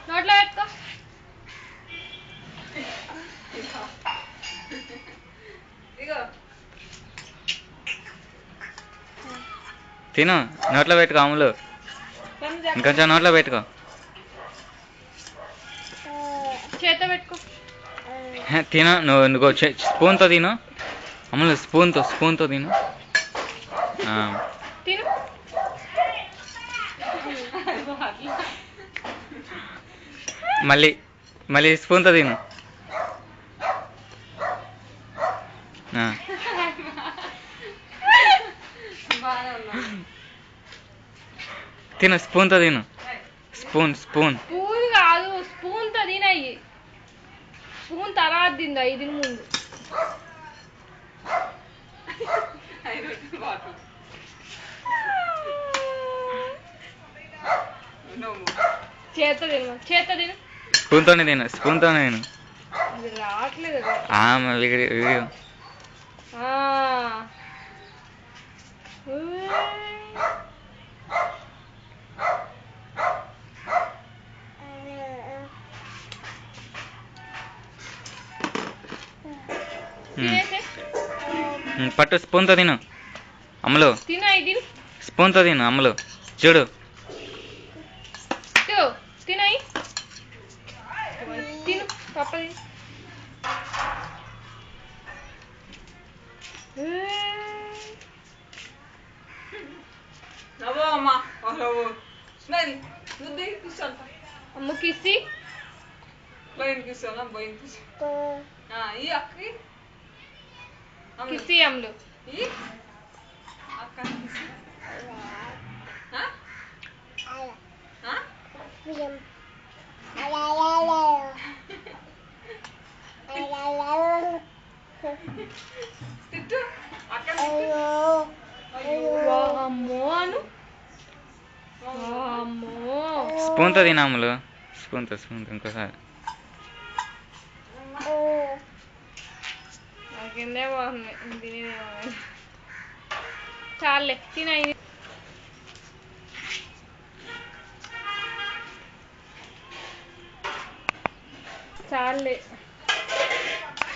నోట్లో పెట్టుకో. తిను, నోట్లో పెట్టుకో అమ్ములు, ఇంకొంచెం నోట్లో పెట్టుకో. చేతితో పెట్టుకో. తిను, నువ్వు స్పూన్తో తిను అమ్ములు, స్పూన్తో తిను. తిను. మళ్ళీ స్పూన్తో తిను. తిను, స్పూన్తో తిను. స్పూన్ స్పూన్ కాదు, స్పూన్తో తినయ్యి. స్పూన్ తర్వాత తిందా, ఇది ముందు. చేత్తో తిను. స్పూన్తోనే తిను. రావట్లేదు వీడియో. పట్టు, స్పూన్తో తిను అమ్ములు. తిను. స్పూన్తో తిను అమ్ములు, చూడు. తినయి. తిను పప్ప తిను. అమ్మ కిసి. కిసి అమ్ములు. స్పూన్తో తిను అమ్ములు, స్పూన్తో ఇంకోసారి. నాకిందే బాగుంది తినేదేమో. చాలే తినయి. చాలే.